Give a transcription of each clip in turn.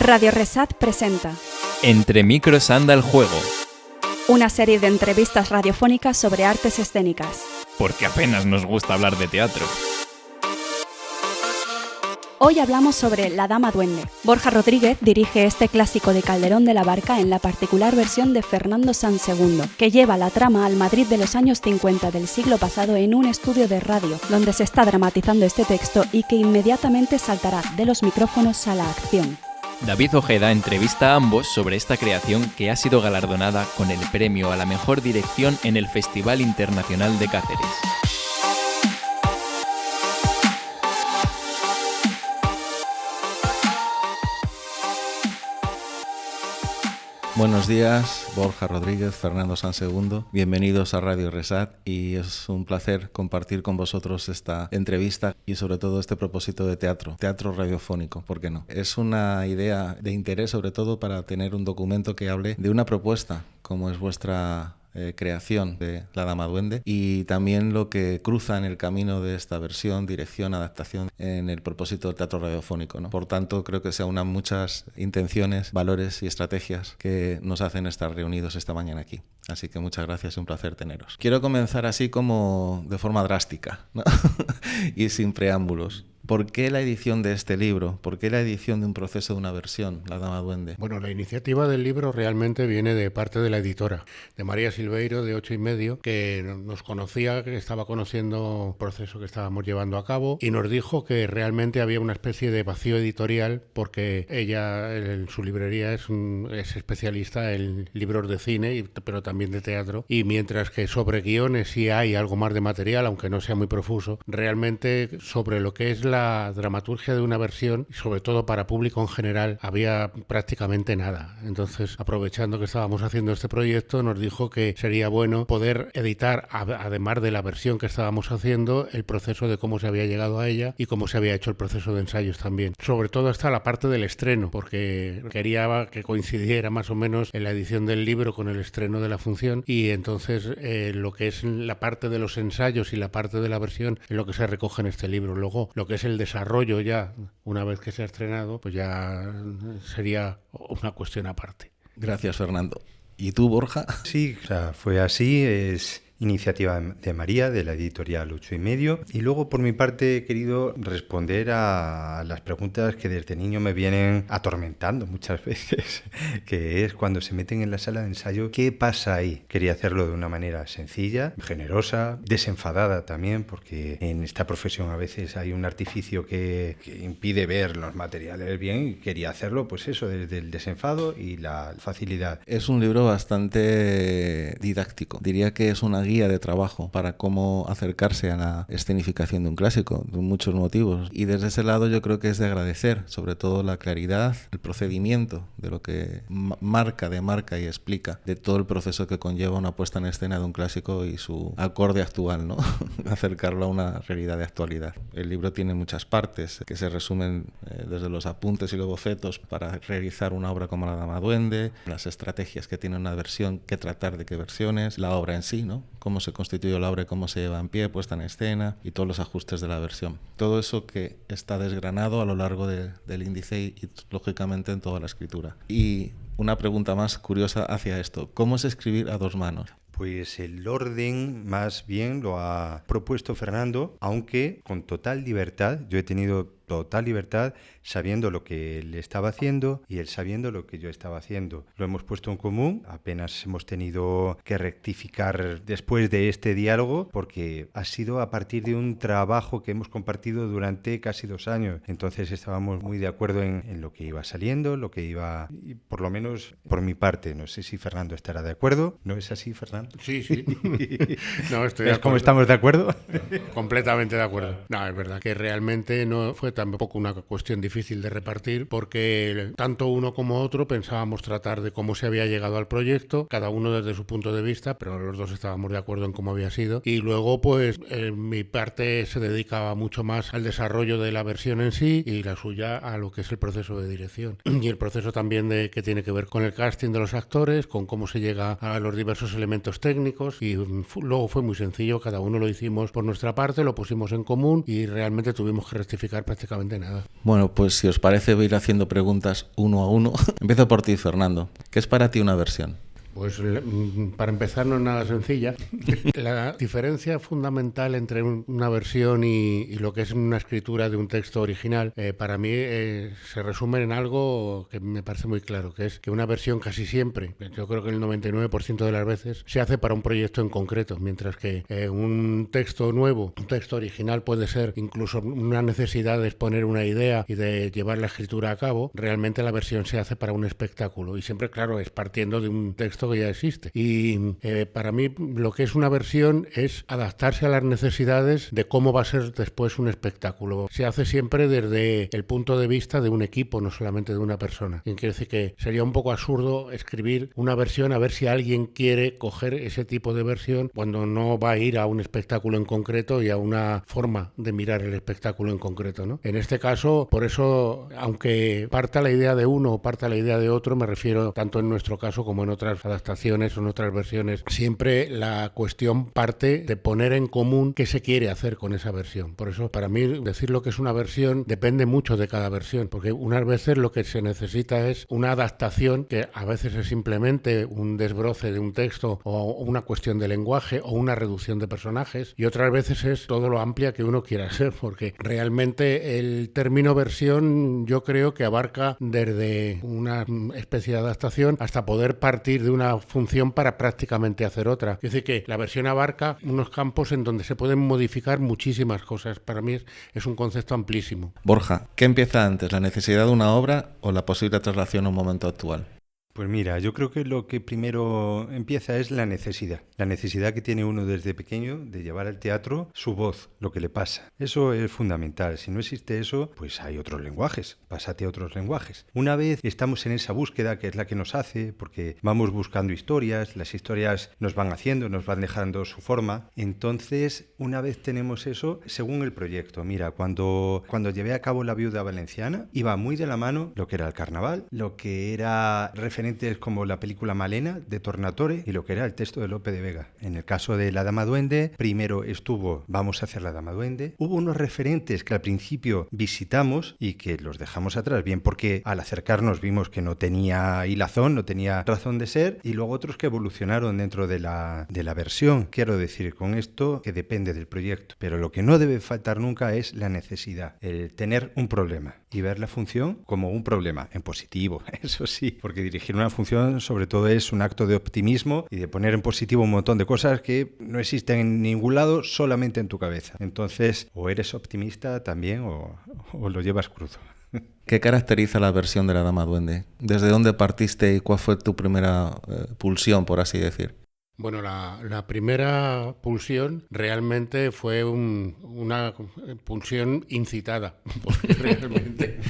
Radio Resat presenta Entre micros anda el juego. Una serie de entrevistas radiofónicas sobre artes escénicas. Porque apenas nos gusta hablar de teatro. Hoy hablamos sobre La Dama Duende. Borja Rodríguez dirige este clásico de Calderón de la Barca en la particular versión de Fernando Sanz II, que lleva la trama al Madrid de los años 50 del siglo pasado en un estudio de radio, donde se está dramatizando este texto y que inmediatamente saltará de los micrófonos a la acción. David Ojeda entrevista a ambos sobre esta creación que ha sido galardonada con el premio a la mejor dirección en el Festival Internacional de Cáceres. Buenos días, Borja Rodríguez, Fernando Sanz II. Bienvenidos a Radio Resat y es un placer compartir con vosotros esta entrevista y sobre todo este propósito de teatro radiofónico, ¿por qué no? Es una idea de interés sobre todo para tener un documento que hable de una propuesta como es vuestra creación de La Dama Duende y también lo que cruza en el camino de esta versión, dirección, adaptación en el propósito del teatro radiofónico, ¿no? Por tanto, creo que se aunan muchas intenciones, valores y estrategias que nos hacen estar reunidos esta mañana aquí. Así que muchas gracias, es un placer teneros. Quiero comenzar así como de forma drástica, ¿no? Y sin preámbulos. ¿Por qué la edición de este libro? ¿Por qué la edición de un proceso de una versión, La Dama Duende? Bueno, la iniciativa del libro realmente viene de parte de la editora, de María Silveiro, de 8 y medio, que nos conocía, que estaba conociendo el proceso que estábamos llevando a cabo y nos dijo que realmente había una especie de vacío editorial porque ella, en su librería, es especialista en libros de cine, pero también de teatro, y mientras que sobre guiones sí hay algo más de material, aunque no sea muy profuso, realmente sobre lo que es la dramaturgia de una versión, y sobre todo para público en general, había prácticamente nada. Entonces, aprovechando que estábamos haciendo este proyecto, nos dijo que sería bueno poder editar, además de la versión que estábamos haciendo, el proceso de cómo se había llegado a ella y cómo se había hecho el proceso de ensayos también. Sobre todo hasta la parte del estreno, porque quería que coincidiera más o menos en la edición del libro con el estreno de la función, y entonces lo que es la parte de los ensayos y la parte de la versión es lo que se recoge en este libro. Luego, lo que es el desarrollo ya, una vez que se ha estrenado, pues ya sería una cuestión aparte. Gracias, Fernando. ¿Y tú, Borja? Sí, o sea, fue así, es iniciativa de María, de la editorial 8 y medio. Y luego, por mi parte, he querido responder a las preguntas que desde niño me vienen atormentando muchas veces, que es cuando se meten en la sala de ensayo, ¿qué pasa ahí? Quería hacerlo de una manera sencilla, generosa, desenfadada también, porque en esta profesión a veces hay un artificio que impide ver los materiales bien, y quería hacerlo, pues eso, desde el desenfado y la facilidad. Es un libro bastante didáctico. Diría que es una guía de trabajo para cómo acercarse a la escenificación de un clásico, de muchos motivos. Y desde ese lado yo creo que es de agradecer, sobre todo la claridad, el procedimiento de lo que demarca y explica de todo el proceso que conlleva una puesta en escena de un clásico y su acorde actual, ¿no? Acercarlo a una realidad de actualidad. El libro tiene muchas partes que se resumen desde los apuntes y los bocetos para realizar una obra como La Dama Duende, las estrategias que tiene una versión, qué tratar de qué versiones, la obra en sí, ¿no? Cómo se constituye la obra y cómo se lleva en pie, puesta en escena y todos los ajustes de la versión. Todo eso que está desgranado a lo largo del índice y lógicamente en toda la escritura. Y una pregunta más curiosa hacia esto. ¿Cómo es escribir a dos manos? Pues el orden más bien lo ha propuesto Fernando, aunque con total libertad. Yo he tenido total libertad sabiendo lo que él estaba haciendo y él sabiendo lo que yo estaba haciendo. Lo hemos puesto en común, apenas hemos tenido que rectificar después de este diálogo porque ha sido a partir de un trabajo que hemos compartido durante casi 2 años. Entonces estábamos muy de acuerdo en lo que iba saliendo, lo que iba, y por lo menos por mi parte. No sé si Fernando estará de acuerdo. ¿No es así, Fernando? Sí. No, estoy de ¿Ves acuerdo. cómo estamos de acuerdo? Completamente de acuerdo. No, es verdad que realmente no fue tampoco una cuestión difícil de repartir porque tanto uno como otro pensábamos tratar de cómo se había llegado al proyecto, cada uno desde su punto de vista, pero los dos estábamos de acuerdo en cómo había sido. Y luego, pues, mi parte se dedicaba mucho más al desarrollo de la versión en sí y la suya a lo que es el proceso de dirección. Y el proceso también que tiene que ver con el casting de los actores, con cómo se llega a los diversos elementos técnicos y luego fue muy sencillo, cada uno lo hicimos por nuestra parte, lo pusimos en común y realmente tuvimos que rectificar prácticamente prácticamente nada. Bueno, pues si os parece voy a ir haciendo preguntas uno a uno. Empiezo por ti, Fernando. ¿Qué es para ti una versión? Pues para empezar no es nada sencilla. La diferencia fundamental entre una versión y lo que es una escritura de un texto original, para mí se resume en algo que me parece muy claro, que es que una versión casi siempre, yo creo que el 99% de las veces, se hace para un proyecto en concreto, mientras que un texto nuevo, un texto original puede ser incluso una necesidad de exponer una idea y de llevar la escritura a cabo. Realmente la versión se hace para un espectáculo y siempre, claro, es partiendo de un texto que ya existe. Y para mí lo que es una versión es adaptarse a las necesidades de cómo va a ser después un espectáculo. Se hace siempre desde el punto de vista de un equipo, no solamente de una persona. Y quiere decir que sería un poco absurdo escribir una versión a ver si alguien quiere coger ese tipo de versión cuando no va a ir a un espectáculo en concreto y a una forma de mirar el espectáculo en concreto, ¿no? En este caso, por eso, aunque parta la idea de uno o parta la idea de otro, me refiero tanto en nuestro caso como en otras adaptaciones o en otras versiones, siempre la cuestión parte de poner en común qué se quiere hacer con esa versión. Por eso, para mí, decir lo que es una versión depende mucho de cada versión, porque unas veces lo que se necesita es una adaptación, que a veces es simplemente un desbroce de un texto o una cuestión de lenguaje o una reducción de personajes, y otras veces es todo lo amplia que uno quiera ser, porque realmente el término versión yo creo que abarca desde una especie de adaptación hasta poder partir de una función para prácticamente hacer otra. Es decir, que la versión abarca unos campos en donde se pueden modificar muchísimas cosas. Para mí es un concepto amplísimo. Borja, ¿qué empieza antes, la necesidad de una obra o la posible traslación a un momento actual? Pues mira, yo creo que lo que primero empieza es la necesidad que tiene uno desde pequeño de llevar al teatro su voz, lo que le pasa. Eso es fundamental. Si no existe eso, pues hay otros lenguajes, pásate a otros lenguajes. Una vez estamos en esa búsqueda, que es la que nos hace, porque vamos buscando historias, las historias nos van haciendo, nos van dejando su forma. Entonces, una vez tenemos eso, según el proyecto, mira, cuando llevé a cabo La Viuda Valenciana, iba muy de la mano lo que era el carnaval, lo que era referentes como la película Malena de Tornatore y lo que era el texto de Lope de Vega. En el caso de La Dama Duende, primero estuvo Vamos a hacer La Dama Duende. Hubo unos referentes que al principio visitamos y que los dejamos atrás, bien porque al acercarnos vimos que no tenía hilazón, no tenía razón de ser, y luego otros que evolucionaron dentro de la versión. Quiero decir con esto que depende del proyecto, pero lo que no debe faltar nunca es la necesidad, el tener un problema y ver la función como un problema, en positivo, eso sí, porque dirigir una función sobre todo es un acto de optimismo y de poner en positivo un montón de cosas que no existen en ningún lado, solamente en tu cabeza. Entonces, o eres optimista también o lo llevas crudo. ¿Qué caracteriza la versión de La Dama Duende? ¿Desde dónde partiste y cuál fue tu primera pulsión, por así decir? Bueno, la primera pulsión realmente fue una pulsión incitada, porque realmente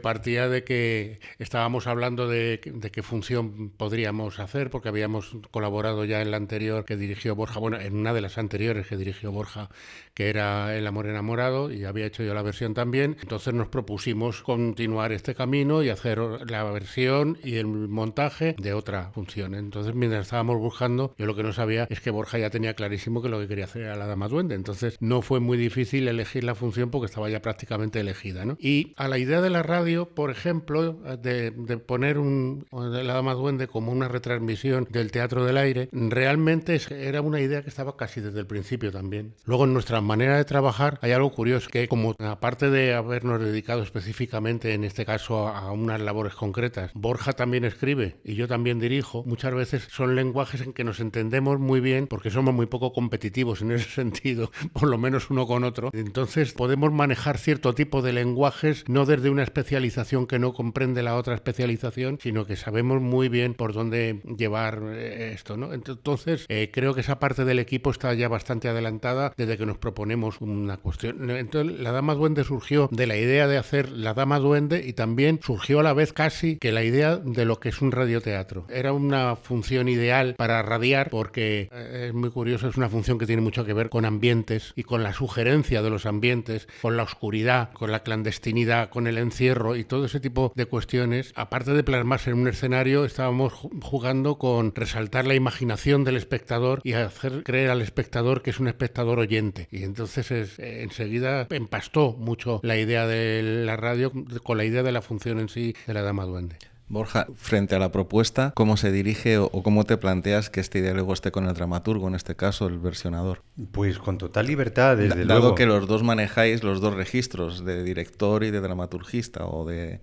partía de que estábamos hablando de qué función podríamos hacer, porque habíamos colaborado ya en la anterior que dirigió Borja, bueno, en una de las anteriores que dirigió Borja, que era El amor enamorado, y había hecho yo la versión también. Entonces nos propusimos continuar este camino y hacer la versión y el montaje de otra función. Entonces, mientras estábamos buscando, yo lo que no sabía es que Borja ya tenía clarísimo que lo que quería hacer era La Dama Duende. Entonces no fue muy difícil elegir la función porque estaba ya prácticamente elegida, ¿no? Y a la idea de la radio, por ejemplo, de poner La Dama Duende como una retransmisión del Teatro del Aire, realmente era una idea que estaba casi desde el principio también. Luego, en nuestra manera de trabajar hay algo curioso, que como aparte de habernos dedicado específicamente en este caso a unas labores concretas, Borja también escribe y yo también dirijo, muchas veces son lenguajes en que nos entendemos muy bien porque somos muy poco competitivos en ese sentido, por lo menos uno con otro. Entonces podemos manejar cierto tipo de lenguajes no desde una especialización que no comprende la otra especialización, sino que sabemos muy bien por dónde llevar esto, ¿no? Entonces creo que esa parte del equipo está ya bastante adelantada desde que nos proponemos una cuestión. Entonces La Dama Duende surgió de la idea de hacer La Dama Duende y también surgió a la vez casi que la idea de lo que es un radioteatro. Era una función ideal para radiar, porque es muy curioso, es una función que tiene mucho que ver con ambientes y con la sugerencia de los ambientes, con la oscuridad, con la clandestinidad, con el encierro y todo ese tipo de cuestiones. Aparte de plasmarse en un escenario, estábamos jugando con resaltar la imaginación del espectador y hacer creer al espectador que es un espectador oyente. Y entonces enseguida empastó mucho la idea de la radio con la idea de la función en sí de la Dama Duende. Borja, frente a la propuesta, ¿cómo se dirige o cómo te planteas que este diálogo esté con el dramaturgo, en este caso el versionador? Pues con total libertad, desde Dado luego. que los dos manejáis los dos registros, de director y de dramaturgista, o de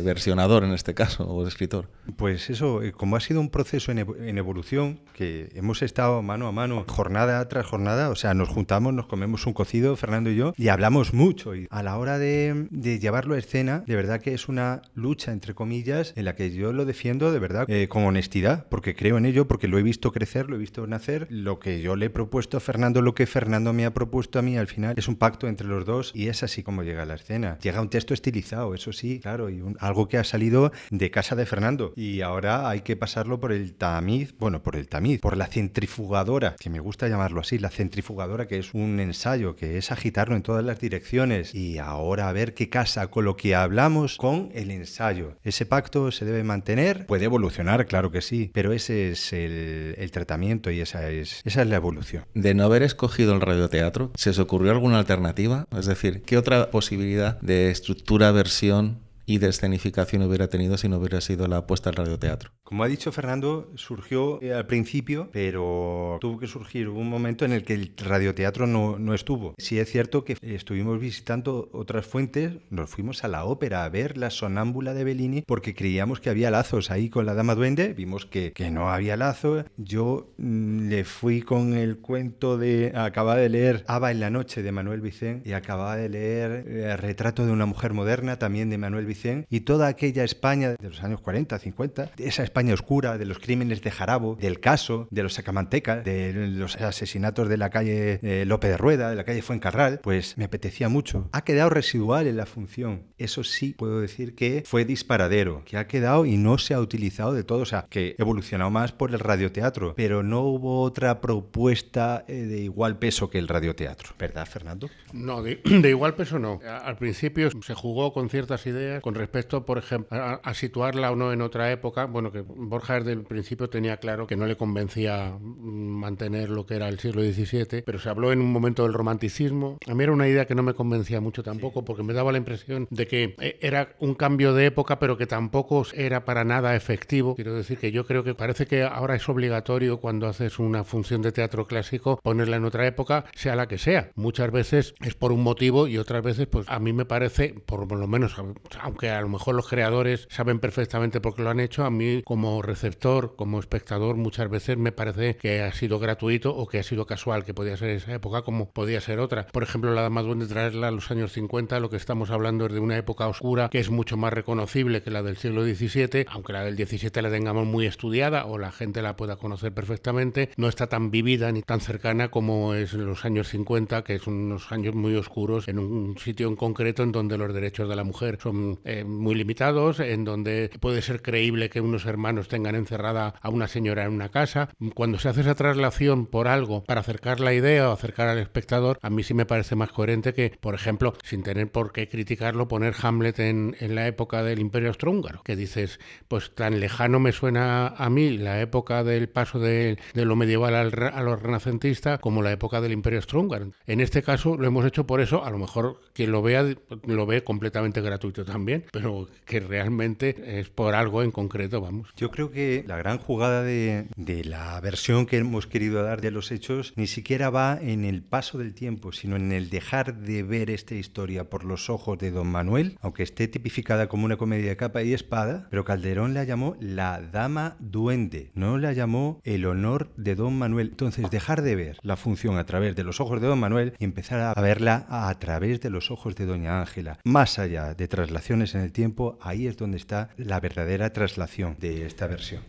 versionador en este caso, o de escritor. Pues eso, como ha sido un proceso en evolución, que hemos estado mano a mano, jornada tras jornada, o sea, nos juntamos, nos comemos un cocido, Fernando y yo, y hablamos mucho. Y a la hora de llevarlo a escena, de verdad que es una lucha, entre comillas, en la que yo lo defiendo de verdad con honestidad, porque creo en ello, porque lo he visto crecer, lo he visto nacer. Lo que yo le he propuesto a Fernando, lo que Fernando me ha propuesto a mí, al final es un pacto entre los dos, y es así como llega a la escena. Llega un texto estilizado, eso sí, claro, y algo que ha salido de casa de Fernando, y ahora hay que pasarlo por el tamiz, por la centrifugadora, que me gusta llamarlo así, la centrifugadora, que es un ensayo, que es agitarlo en todas las direcciones, y ahora a ver qué casa con lo que hablamos con el ensayo. Ese pacto se debe mantener, puede evolucionar, claro que sí, pero ese es el tratamiento, y esa es la evolución. De no haber escogido el radioteatro, ¿se os ocurrió alguna alternativa? Es decir, ¿qué otra posibilidad de estructura, versión y de escenificación hubiera tenido si no hubiera sido la apuesta al radioteatro? Como ha dicho Fernando, surgió al principio, pero tuvo que surgir un momento en el que el radioteatro no estuvo. Sí es cierto que estuvimos visitando otras fuentes, nos fuimos a la ópera a ver La Sonámbula de Bellini porque creíamos que había lazos ahí con la Dama Duende, vimos que no había lazos. Yo le fui con el cuento acababa de leer Aba en la noche de Manuel Vicent y acababa de leer Retrato de una mujer moderna también de Manuel Vicent, y toda aquella España de los años 40, 50, esa España oscura, de los crímenes de Jarabo, del caso, de los sacamantecas, de los asesinatos de la calle Lope de Rueda, de la calle Fuencarral, pues me apetecía mucho. Ha quedado residual en la función. Eso sí puedo decir que fue disparadero, que ha quedado y no se ha utilizado de todo, o sea, que evolucionó más por el radioteatro, pero no hubo otra propuesta de igual peso que el radioteatro. ¿Verdad, Fernando? No, de igual peso no. Al principio se jugó con ciertas ideas con respecto, por ejemplo, a situarla o no en otra época. Bueno, que Borja desde el principio tenía claro que no le convencía mantener lo que era el siglo XVII, pero se habló en un momento del romanticismo. A mí era una idea que no me convencía mucho tampoco, porque me daba la impresión de que era un cambio de época, pero que tampoco era para nada efectivo. Quiero decir que yo creo que parece que ahora es obligatorio, cuando haces una función de teatro clásico, ponerla en otra época, sea la que sea. Muchas veces es por un motivo y otras veces, pues a mí me parece, por lo menos, aunque a lo mejor los creadores saben perfectamente por qué lo han hecho, a mí como receptor, como espectador, muchas veces me parece que ha sido gratuito o que ha sido casual, que podía ser esa época como podía ser otra. Por ejemplo, la Dama Duende, traerla a los años 50, lo que estamos hablando es de una época oscura que es mucho más reconocible que la del siglo XVII, aunque la del XVII la tengamos muy estudiada o la gente la pueda conocer perfectamente, no está tan vivida ni tan cercana como es en los años 50, que son unos años muy oscuros en un sitio en concreto en donde los derechos de la mujer son muy limitados, en donde puede ser creíble que unos hermanos tengan encerrada a una señora en una casa. Cuando se hace esa traslación por algo para acercar la idea o acercar al espectador, a mí sí me parece más coherente que, por ejemplo, sin tener por qué criticarlo, poner Hamlet en la época del Imperio Austrohúngaro, que dices, pues tan lejano me suena a mí la época del paso de lo medieval a lo renacentista como la época del Imperio Austrohúngaro. En este caso lo hemos hecho por eso, a lo mejor quien lo vea lo ve completamente gratuito también, pero que realmente es por algo en concreto, vamos. Yo creo que la gran jugada de la versión que hemos querido dar de los hechos ni siquiera va en el paso del tiempo, sino en el dejar de ver esta historia por los ojos de Don Manuel, aunque esté tipificada como una comedia de capa y espada, pero Calderón la llamó La Dama Duende, no la llamó El honor de Don Manuel. Entonces, dejar de ver la función a través de los ojos de Don Manuel y empezar a verla a través de los ojos de Doña Ángela. Más allá de traslaciones en el tiempo, ahí es donde está la verdadera traslación de esta versión.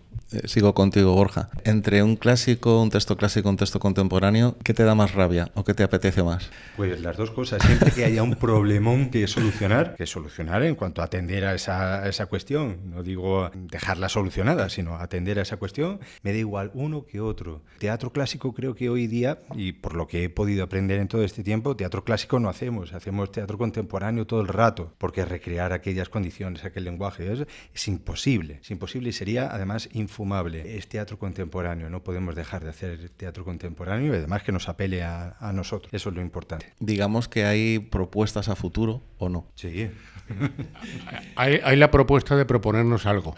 Sigo contigo, Borja. Entre un clásico, un texto clásico, un texto contemporáneo, ¿qué te da más rabia o qué te apetece más? Pues las dos cosas. Siempre que haya un problemón que solucionar en cuanto a atender a esa cuestión. No digo dejarla solucionada, sino atender a esa cuestión. Me da igual uno que otro. Teatro clásico creo que hoy día, y por lo que he podido aprender en todo este tiempo, teatro clásico no hacemos teatro contemporáneo todo el rato, porque recrear aquellas condiciones, aquel lenguaje, es imposible. Es imposible y sería además infumable. Es teatro contemporáneo, no podemos dejar de hacer teatro contemporáneo y además que nos apele a nosotros. Eso es lo importante. Digamos que hay propuestas a futuro o no. Sí. Hay la propuesta de proponernos algo.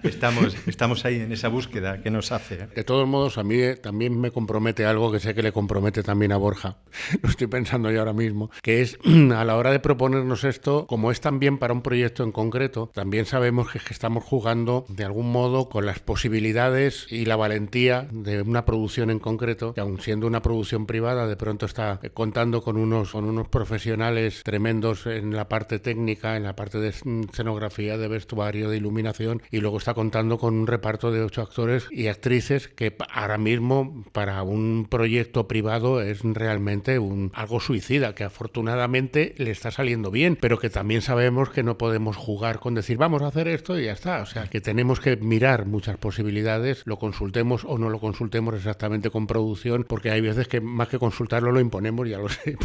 Estamos ahí en esa búsqueda que nos hace. De todos modos, a mí también me compromete algo que sé que le compromete también a Borja. Lo estoy pensando yo ahora mismo, que es a la hora de proponernos esto, como es también para un proyecto en concreto, también sabemos que estamos jugando de algún modo con las posibilidades y la valentía de una producción en concreto, que aun siendo una producción privada, de pronto está contando con unos profesionales tremendos en la parte técnica, en la parte de escenografía, de vestuario, de iluminación, y luego está contando con un reparto de 8 actores y actrices que ahora mismo para un proyecto privado es realmente algo suicida, que afortunadamente le está saliendo bien, pero que también sabemos que no podemos jugar con decir vamos a hacer esto y ya está. O sea, que tenemos que mirar muchas posibilidades, lo consultemos o no lo consultemos exactamente con producción, porque hay veces que más que consultarlo lo imponemos, ya lo sé,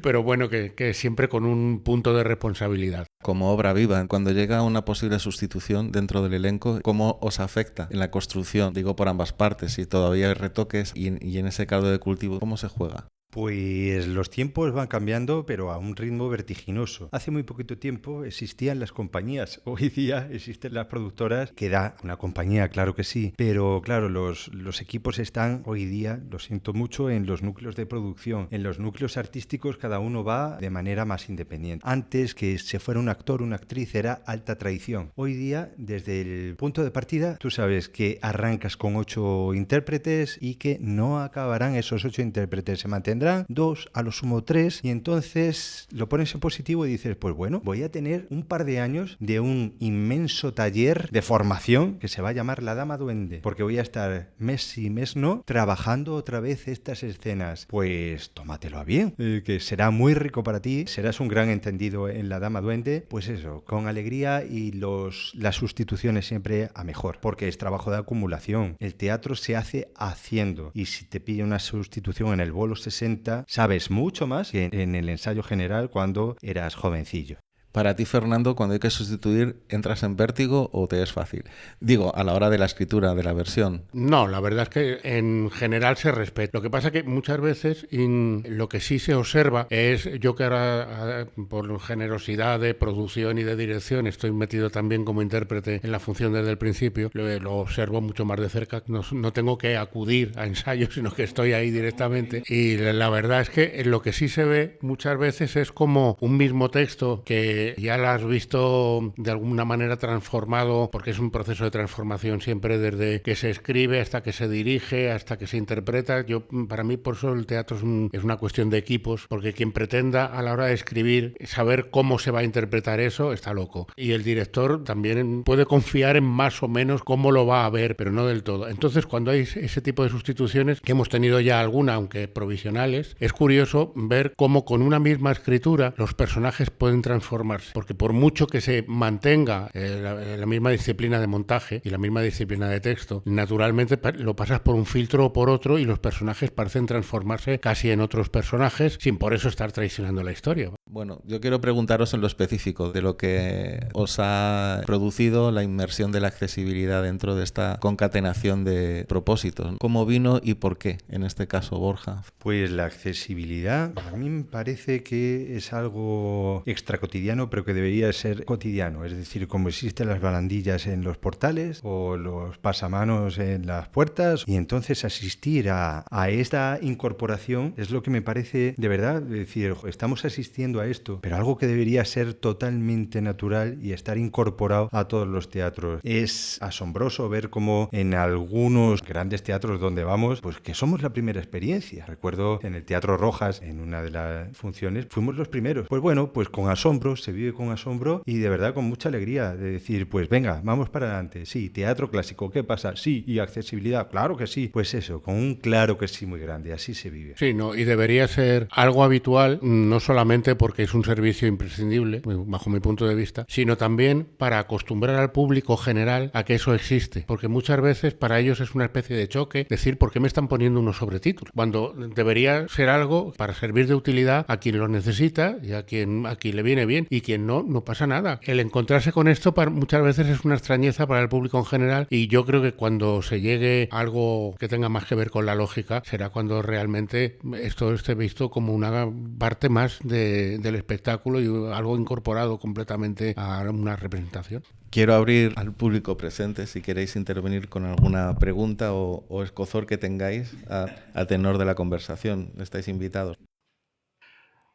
pero bueno, que siempre con un punto de responsabilidad. Como obra viva, cuando llega una posible sustitución dentro del elenco, ¿cómo os afecta en la construcción? Digo por ambas partes, si todavía hay retoques y en ese caldo de cultivo, ¿cómo se juega? Pues los tiempos van cambiando, pero a un ritmo vertiginoso. Hace muy poquito tiempo existían las compañías. Hoy día existen las productoras, que da una compañía, claro que sí. Pero claro, los equipos están hoy día, lo siento mucho, en los núcleos de producción. En los núcleos artísticos cada uno va de manera más independiente. Antes que se fuera un actor, una actriz, era alta traición. Hoy día, desde el punto de partida, tú sabes que arrancas con 8 intérpretes y que no acabarán esos 8 intérpretes. Se mantendrán 2, a lo sumo 3, y entonces lo pones en positivo y dices, pues bueno, voy a tener un par de años de un inmenso taller de formación que se va a llamar La Dama Duende, porque voy a estar mes sí, mes no, trabajando otra vez estas escenas. Pues tómatelo a bien, que será muy rico para ti, serás un gran entendido en La Dama Duende, pues eso, con alegría y las sustituciones siempre a mejor, porque es trabajo de acumulación. El teatro se hace haciendo, y si te pilla una sustitución en el bolo 60, sabes mucho más que en el ensayo general cuando eras jovencillo. Para ti, Fernando, cuando hay que sustituir, ¿entras en vértigo o te es fácil? Digo, a la hora de la escritura, de la versión. No, la verdad es que en general se respeta. Lo que pasa es que muchas veces lo que sí se observa es, yo que ahora por generosidad de producción y de dirección estoy metido también como intérprete en la función desde el principio, lo observo mucho más de cerca. No tengo que acudir a ensayos, sino que estoy ahí directamente. Y la verdad es que lo que sí se ve muchas veces es como un mismo texto que ya lo has visto de alguna manera transformado, porque es un proceso de transformación siempre desde que se escribe hasta que se dirige, hasta que se interpreta. Para mí, por eso el teatro es una cuestión de equipos, porque quien pretenda a la hora de escribir saber cómo se va a interpretar eso, está loco. Y el director también puede confiar en más o menos cómo lo va a ver, pero no del todo. Entonces, cuando hay ese tipo de sustituciones, que hemos tenido ya alguna, aunque provisionales, es curioso ver cómo con una misma escritura los personajes pueden transformarse, porque por mucho que se mantenga la misma disciplina de montaje y la misma disciplina de texto, naturalmente lo pasas por un filtro o por otro y los personajes parecen transformarse casi en otros personajes sin por eso estar traicionando la historia. Bueno, yo quiero preguntaros en lo específico de lo que os ha producido la inmersión de la accesibilidad dentro de esta concatenación de propósitos. ¿Cómo vino y por qué, en este caso, Borja? Pues la accesibilidad a mí me parece que es algo extracotidiano, pero que debería ser cotidiano. Es decir, como existen las barandillas en los portales o los pasamanos en las puertas, y entonces asistir a esta incorporación es lo que me parece de verdad. Es decir, estamos asistiendo a esto, pero algo que debería ser totalmente natural y estar incorporado a todos los teatros. Es asombroso ver cómo en algunos grandes teatros donde vamos, pues que somos la primera experiencia. Recuerdo en el Teatro Rojas, en una de las funciones, fuimos los primeros. Pues bueno, pues con asombro se se vive con asombro y de verdad con mucha alegría de decir, pues venga, vamos para adelante. Sí, teatro clásico, ¿qué pasa? Sí, y accesibilidad, claro que sí. Pues eso, con un claro que sí muy grande, así se vive. Sí, no, y debería ser algo habitual, no solamente porque es un servicio imprescindible, bajo mi punto de vista, sino también para acostumbrar al público general a que eso existe, porque muchas veces para ellos es una especie de choque decir ¿por qué me están poniendo unos sobretítulos? Cuando debería ser algo para servir de utilidad a quien lo necesita y a quien le viene bien, y quien no, no pasa nada. El encontrarse con esto muchas veces es una extrañeza para el público en general, y yo creo que cuando se llegue a algo que tenga más que ver con la lógica será cuando realmente esto esté visto como una parte más del espectáculo y algo incorporado completamente a una representación. Quiero abrir al público presente si queréis intervenir con alguna pregunta o escozor que tengáis a tenor de la conversación. Estáis invitados.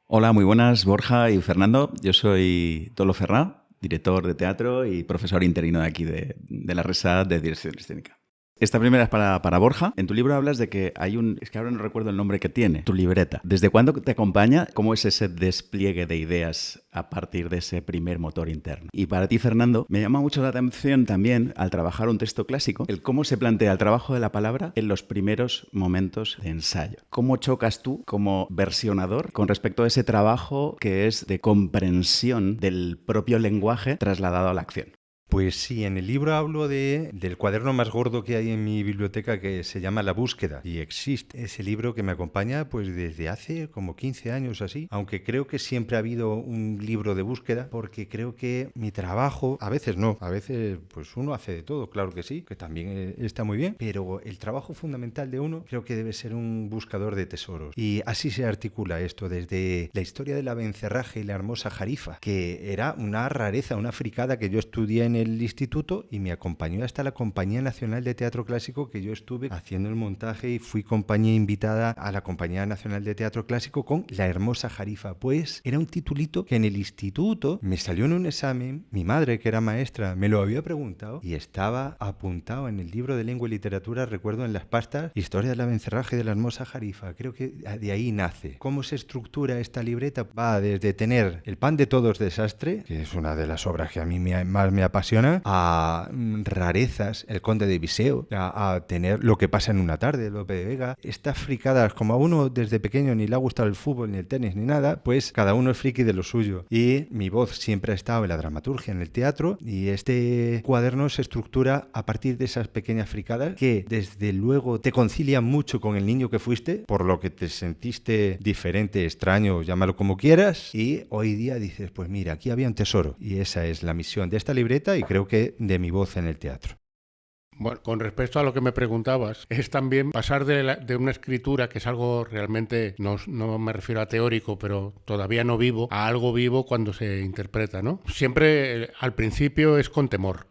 Hola, muy buenas, Borja y Fernando. Yo soy Tolo Ferrá, director de teatro y profesor interino de aquí de la RESAD de Dirección Escénica. Esta primera es para Borja. En tu libro hablas de que hay es que ahora no recuerdo el nombre que tiene, tu libreta. ¿Desde cuándo te acompaña? ¿Cómo es ese despliegue de ideas a partir de ese primer motor interno? Y para ti, Fernando, me llama mucho la atención también, al trabajar un texto clásico, el cómo se plantea el trabajo de la palabra en los primeros momentos de ensayo. ¿Cómo chocas tú como versionador con respecto a ese trabajo que es de comprensión del propio lenguaje trasladado a la acción? Pues sí, en el libro hablo del cuaderno más gordo que hay en mi biblioteca, que se llama La Búsqueda, y existe ese libro que me acompaña pues desde hace como 15 años así, aunque creo que siempre ha habido un libro de búsqueda, porque creo que mi trabajo, a veces no, a veces pues uno hace de todo, claro que sí, que también está muy bien, pero el trabajo fundamental de uno creo que debe ser un buscador de tesoros, y así se articula esto desde la historia del abencerraje y la hermosa jarifa, que era una rareza, una fricada que yo estudié en el instituto y me acompañó hasta la Compañía Nacional de Teatro Clásico, que yo estuve haciendo el montaje y fui compañía invitada a la Compañía Nacional de Teatro Clásico con La hermosa jarifa. Pues era un titulito que en el instituto me salió en un examen, mi madre, que era maestra, me lo había preguntado y estaba apuntado en el libro de lengua y literatura, recuerdo en las pastas, Historia del abencerraje de la hermosa jarifa. Creo que de ahí nace. ¿Cómo se estructura esta libreta? Va desde tener El pan de todos desastre, que es una de las obras que a mí más me apasiona, a rarezas, El conde de Viseo, a tener Lo que pasa en una tarde, Lope de Vega. Estas fricadas, como a uno desde pequeño ni le ha gustado el fútbol, ni el tenis, ni nada, pues cada uno es friki de lo suyo. Y mi voz siempre ha estado en la dramaturgia, en el teatro, y este cuaderno se estructura a partir de esas pequeñas fricadas que desde luego te concilian mucho con el niño que fuiste, por lo que te sentiste diferente, extraño, llámalo como quieras, y hoy día dices, pues mira, aquí había un tesoro. Y esa es la misión de esta libreta y creo que de mi voz en el teatro. Bueno, con respecto a lo que me preguntabas, es también pasar de una escritura, que es algo realmente, no me refiero a teórico, pero todavía no vivo, a algo vivo cuando se interpreta, ¿no? Siempre al principio es con temor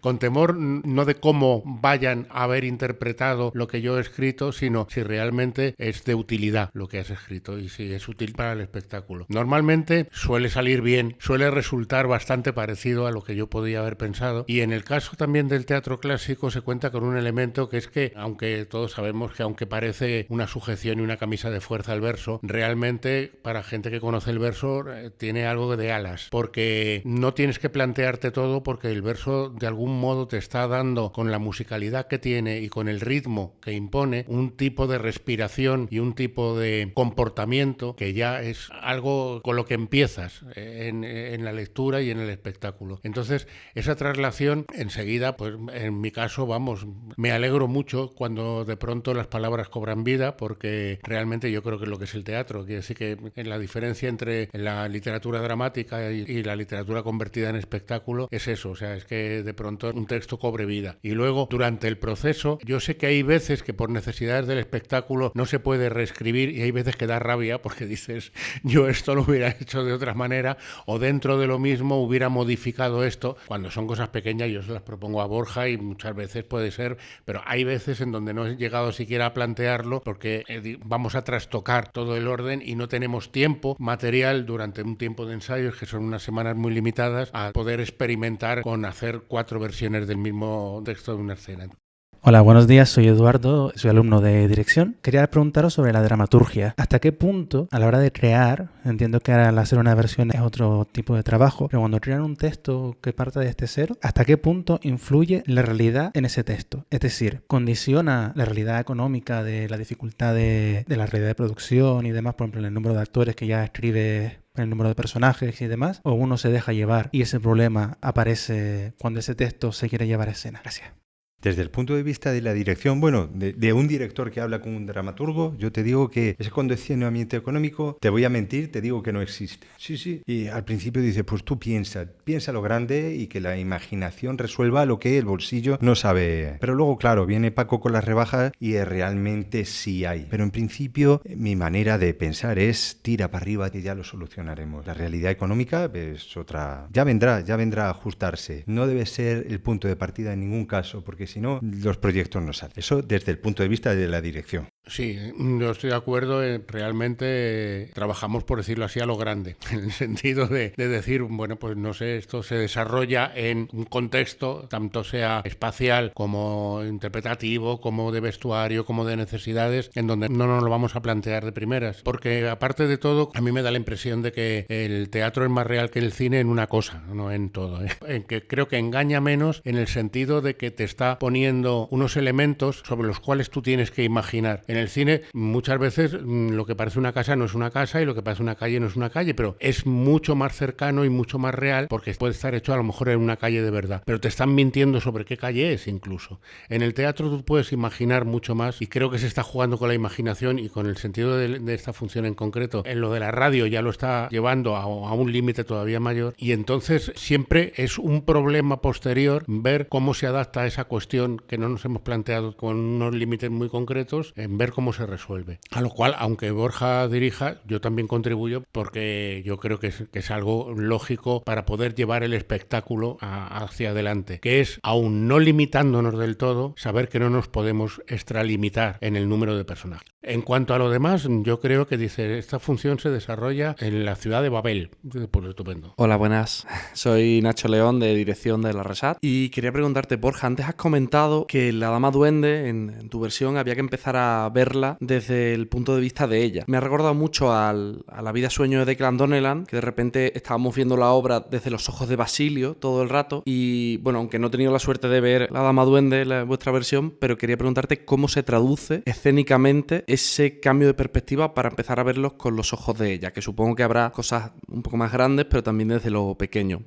no de cómo vayan a haber interpretado lo que yo he escrito, sino si realmente es de utilidad lo que has escrito y si es útil para el espectáculo. Normalmente suele salir bien, suele resultar bastante parecido a lo que yo podía haber pensado, y en el caso también del teatro clásico se cuenta con un elemento que es que, aunque todos sabemos que aunque parece una sujeción y una camisa de fuerza el verso, realmente para gente que conoce el verso tiene algo de alas, porque no tienes que plantearte todo, porque el verso de algún modo te está dando, con la musicalidad que tiene y con el ritmo que impone, un tipo de respiración y un tipo de comportamiento que ya es algo con lo que empiezas en la lectura y en el espectáculo. Entonces, esa traslación enseguida, pues en mi caso, vamos, me alegro mucho cuando de pronto las palabras cobran vida, porque realmente yo creo que es lo que es el teatro. Quiere decir que la diferencia entre la literatura dramática y la literatura convertida en espectáculo es eso, o sea, es que de pronto un texto cobre vida. Y luego, durante el proceso, yo sé que hay veces que por necesidades del espectáculo no se puede reescribir, y hay veces que da rabia porque dices, yo esto lo hubiera hecho de otra manera, o dentro de lo mismo hubiera modificado esto. Cuando son cosas pequeñas yo se las propongo a Borja y muchas veces puede ser, pero hay veces en donde no he llegado siquiera a plantearlo porque vamos a trastocar todo el orden y no tenemos tiempo material durante un tiempo de ensayos, que son unas semanas muy limitadas, a poder experimentar con hacer 4 versiones del mismo texto de una escena. Hola, buenos días, soy Eduardo, soy alumno de dirección. Quería preguntaros sobre la dramaturgia. ¿Hasta qué punto, a la hora de crear, entiendo que al hacer una versión es otro tipo de trabajo, pero cuando crean un texto que parta de este cero, ¿hasta qué punto influye la realidad en ese texto? Es decir, ¿condiciona la realidad económica de la dificultad de la realidad de producción y demás, por ejemplo, en el número de actores que ya escribe, el número de personajes y demás? ¿O uno se deja llevar y ese problema aparece cuando ese texto se quiere llevar a escena? Gracias. Desde el punto de vista de la dirección, bueno, de un director que habla con un dramaturgo, yo te digo que ese condicionamiento económico, te voy a mentir, te digo que no existe. Sí. Y al principio dice, pues tú piensa lo grande y que la imaginación resuelva lo que el bolsillo no sabe. Pero luego, claro, viene Paco con las rebajas y realmente sí hay. Pero en principio, mi manera de pensar es tira para arriba y ya lo solucionaremos. La realidad económica es otra. Ya vendrá a ajustarse. No debe ser el punto de partida en ningún caso, porque si no, los proyectos no salen. Eso desde el punto de vista de la dirección. Sí, yo estoy de acuerdo. Realmente trabajamos, por decirlo así, a lo grande, en el sentido de decir, bueno, pues no sé, esto se desarrolla en un contexto, tanto sea espacial como interpretativo, como de vestuario, como de necesidades, en donde no nos lo vamos a plantear de primeras. Porque aparte de todo, a mí me da la impresión de que el teatro es más real que el cine en una cosa, no en todo. En que creo que engaña menos en el sentido de que te está poniendo unos elementos sobre los cuales tú tienes que imaginar. En el cine muchas veces lo que parece una casa no es una casa y lo que parece una calle no es una calle, pero es mucho más cercano y mucho más real porque puede estar hecho a lo mejor en una calle de verdad, pero te están mintiendo sobre qué calle es incluso. En el teatro tú puedes imaginar mucho más y creo que se está jugando con la imaginación y con el sentido de esta función en concreto. En lo de la radio ya lo está llevando a un límite todavía mayor y entonces siempre es un problema posterior ver cómo se adapta a esa cuestión que no nos hemos planteado con unos límites muy concretos, en ver cómo se resuelve. A lo cual, aunque Borja dirija, yo también contribuyo porque yo creo que es algo lógico para poder llevar el espectáculo hacia adelante, que es, aún no limitándonos del todo, saber que no nos podemos extralimitar en el número de personajes. En cuanto a lo demás, yo creo que dice, esta función se desarrolla en la ciudad de Babel. Pues estupendo. Hola, buenas. Soy Nacho León, de dirección de La Resat, y quería preguntarte, Borja, antes has comentado que La Dama Duende, en tu versión, había que empezar a verla desde el punto de vista de ella. Me ha recordado mucho a La vida sueño de Declan Donnellan, que de repente estábamos viendo la obra desde los ojos de Basilio todo el rato, y bueno, aunque no he tenido la suerte de ver La Dama Duende, vuestra versión, pero quería preguntarte cómo se traduce escénicamente ese cambio de perspectiva para empezar a verlos con los ojos de ella, que supongo que habrá cosas un poco más grandes, pero también desde lo pequeño.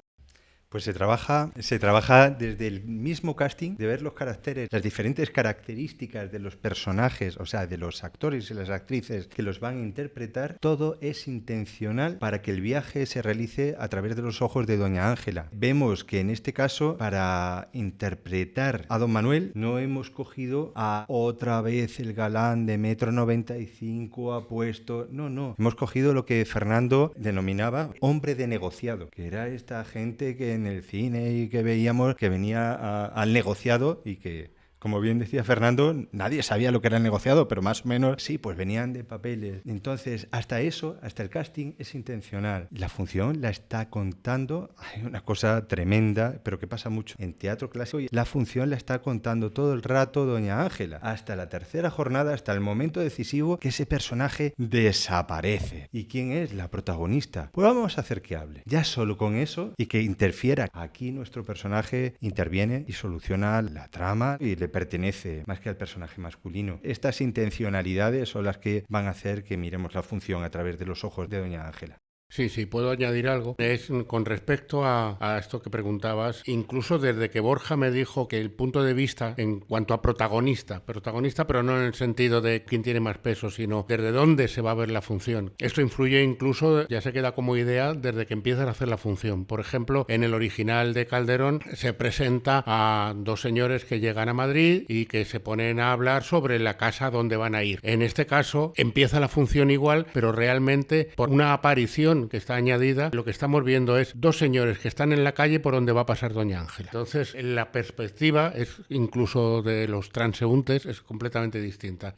Pues se trabaja desde el mismo casting, de ver los caracteres, las diferentes características de los personajes, o sea, de los actores y las actrices que los van a interpretar. Todo es intencional para que el viaje se realice a través de los ojos de Doña Ángela. Vemos que en este caso, para interpretar a Don Manuel, no hemos cogido a otra vez el galán de 1,95 m apuesto. No. Hemos cogido lo que Fernando denominaba hombre de negociado, que era esta gente que en el cine y que veíamos que venía al negociado y que, como bien decía Fernando, nadie sabía lo que era el negociado, pero más o menos sí, pues venían de papeles. Entonces, hasta el casting es intencional. La función la está contando, hay una cosa tremenda, pero que pasa mucho en teatro clásico, la función la está contando todo el rato Doña Ángela, hasta la tercera jornada, hasta el momento decisivo que ese personaje desaparece. ¿Y quién es la protagonista? Pues vamos a hacer que hable. Ya solo con eso y que interfiera. Aquí nuestro personaje interviene y soluciona la trama y le pertenece más que al personaje masculino. Estas intencionalidades son las que van a hacer que miremos la función a través de los ojos de Doña Ángela. Sí, puedo añadir algo. Es con respecto a esto que preguntabas, incluso desde que Borja me dijo que el punto de vista en cuanto a protagonista, pero no en el sentido de quién tiene más peso, sino desde dónde se va a ver la función. Esto influye incluso, ya se queda como idea desde que empiezas a hacer la función. Por ejemplo, en el original de Calderón se presenta a dos señores que llegan a Madrid y que se ponen a hablar sobre la casa donde van a ir. En este caso empieza la función igual, pero realmente por una aparición iluminación que está añadida, lo que estamos viendo es dos señores que están en la calle por donde va a pasar doña Ángela. Entonces, la perspectiva es, incluso de los transeúntes, es completamente distinta.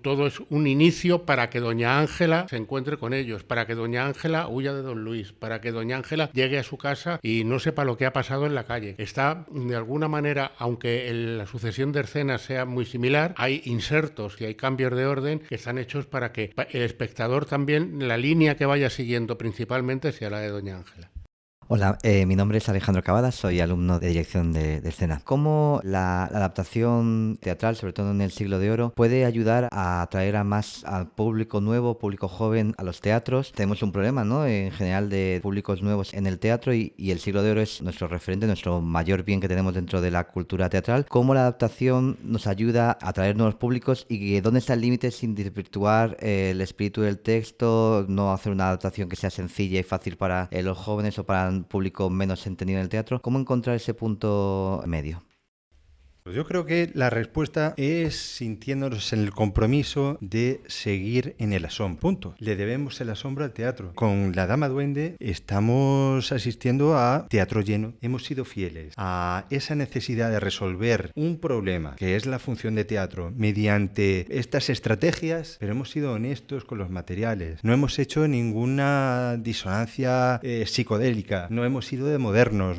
Todo es un inicio para que doña Ángela se encuentre con ellos, para que doña Ángela huya de don Luis, para que doña Ángela llegue a su casa y no sepa lo que ha pasado en la calle. Está, de alguna manera, aunque la sucesión de escenas sea muy similar, hay insertos y hay cambios de orden que están hechos para que el espectador también, la línea que vaya siguiendo principalmente, sea la de doña Ángela. Hola, mi nombre es Alejandro Cavadas, soy alumno de dirección de escena. ¿Cómo la adaptación teatral, sobre todo en el Siglo de Oro, puede ayudar a atraer al público nuevo, público joven a los teatros? Tenemos un problema, ¿no?, en general de públicos nuevos en el teatro y el Siglo de Oro es nuestro referente, nuestro mayor bien que tenemos dentro de la cultura teatral. ¿Cómo la adaptación nos ayuda a atraer nuevos públicos y dónde está el límite sin desvirtuar el espíritu del texto, no hacer una adaptación que sea sencilla y fácil para los jóvenes o para público menos entendido en el teatro? ¿Cómo encontrar ese punto medio? Pues yo creo que la respuesta es sintiéndonos en el compromiso de seguir en el asombro. Punto. Le debemos el asombro al teatro. Con La Dama Duende estamos asistiendo a teatro lleno. Hemos sido fieles a esa necesidad de resolver un problema, que es la función de teatro, mediante estas estrategias, pero hemos sido honestos con los materiales. No hemos hecho ninguna disonancia psicodélica. No hemos sido de modernos.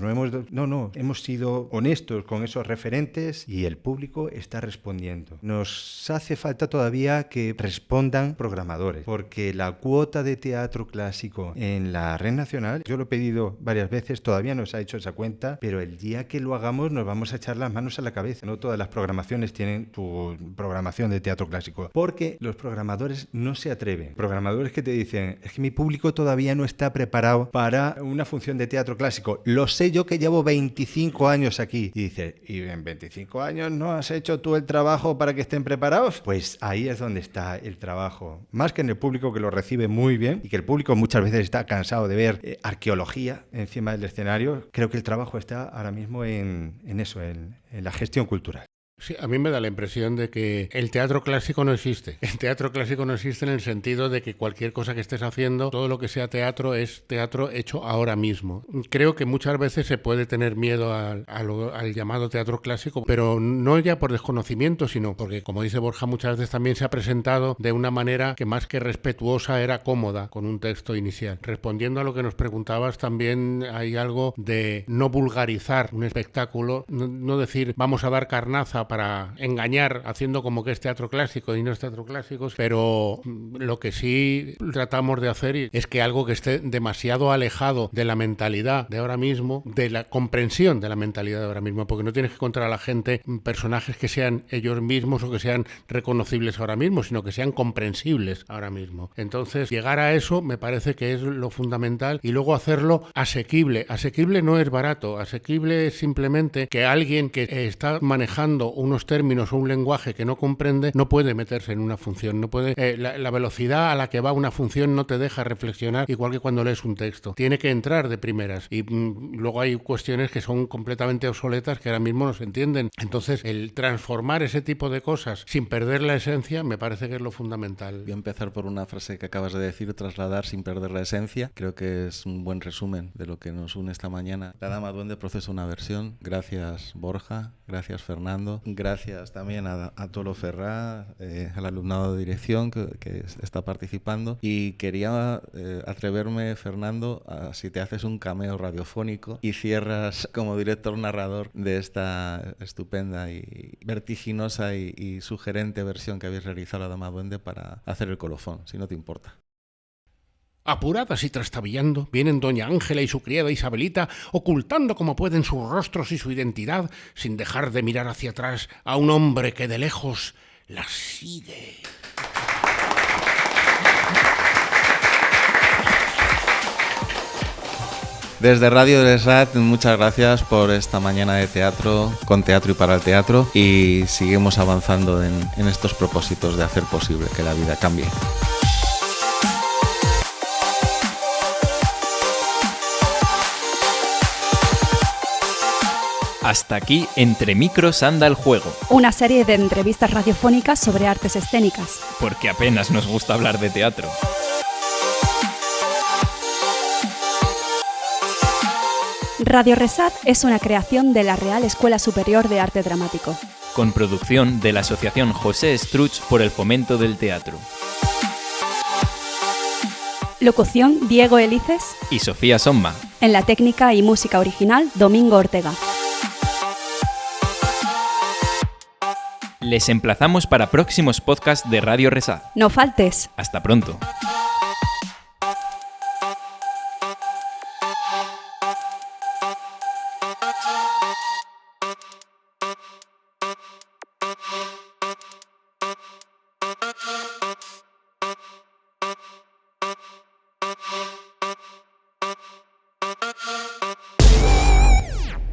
Hemos sido honestos con esos referentes y el público está respondiendo. Nos hace falta todavía que respondan programadores, porque la cuota de teatro clásico en la Red Nacional, yo lo he pedido varias veces, todavía no se ha hecho esa cuenta, pero el día que lo hagamos nos vamos a echar las manos a la cabeza. No todas las programaciones tienen su programación de teatro clásico, porque los programadores no se atreven. Programadores que te dicen, es que mi público todavía no está preparado para una función de teatro clásico. Lo sé yo que llevo 25 años aquí. Y dices, ¿y en 25 años no has hecho tú el trabajo para que estén preparados? Pues ahí es donde está el trabajo. Más que en el público, que lo recibe muy bien y que el público muchas veces está cansado de ver arqueología encima del escenario, creo que el trabajo está ahora mismo en eso, en la gestión cultural. Sí, a mí me da la impresión de que el teatro clásico no existe. El teatro clásico no existe en el sentido de que cualquier cosa que estés haciendo, todo lo que sea teatro, es teatro hecho ahora mismo. Creo que muchas veces se puede tener miedo al llamado teatro clásico, pero no ya por desconocimiento, sino porque, como dice Borja, muchas veces también se ha presentado de una manera que más que respetuosa era cómoda con un texto inicial. Respondiendo a lo que nos preguntabas, también hay algo de no vulgarizar un espectáculo, no decir vamos a dar carnaza para engañar haciendo como que es teatro clásico y no es teatro clásico, pero lo que sí tratamos de hacer es que algo que esté demasiado alejado de la mentalidad de ahora mismo, de la comprensión de la mentalidad de ahora mismo, porque no tienes que contar a la gente personajes que sean ellos mismos o que sean reconocibles ahora mismo, sino que sean comprensibles ahora mismo. Entonces, llegar a eso me parece que es lo fundamental y luego hacerlo asequible. Asequible no es barato, asequible es simplemente que alguien que está manejando unos términos o un lenguaje que no comprende no puede meterse en una función, no puede la velocidad a la que va una función no te deja reflexionar igual que cuando lees un texto, tiene que entrar de primeras y luego hay cuestiones que son completamente obsoletas que ahora mismo no se entienden. Entonces el transformar ese tipo de cosas sin perder la esencia me parece que es lo fundamental. Voy a empezar por una frase que acabas de decir, trasladar sin perder la esencia. Creo que es un buen resumen de lo que nos une esta mañana. La Dama Duende procesa una versión. Gracias Borja, gracias Fernando. Gracias también a Tolo Ferrá, al alumnado de dirección que está participando. Y quería atreverme, Fernando, a si te haces un cameo radiofónico y cierras como director narrador de esta estupenda y vertiginosa y sugerente versión que habéis realizado La Dama Duende para hacer el colofón, si no te importa. Apuradas y trastabillando, vienen doña Ángela y su criada Isabelita, ocultando como pueden sus rostros y su identidad, sin dejar de mirar hacia atrás a un hombre que de lejos las sigue. Desde Radio Resat, muchas gracias por esta mañana de teatro, con teatro y para el teatro, y seguimos avanzando en estos propósitos de hacer posible que la vida cambie. Hasta aquí Entre Micros anda el juego. Una serie de entrevistas radiofónicas sobre artes escénicas. Porque apenas nos gusta hablar de teatro. Radio Resat es una creación de la Real Escuela Superior de Arte Dramático. Con producción de la Asociación José Struch por el Fomento del Teatro. Locución Diego Elices y Sofía Somma. En la técnica y música original Domingo Ortega. Les emplazamos para próximos podcasts de Radio Resat. No faltes. Hasta pronto.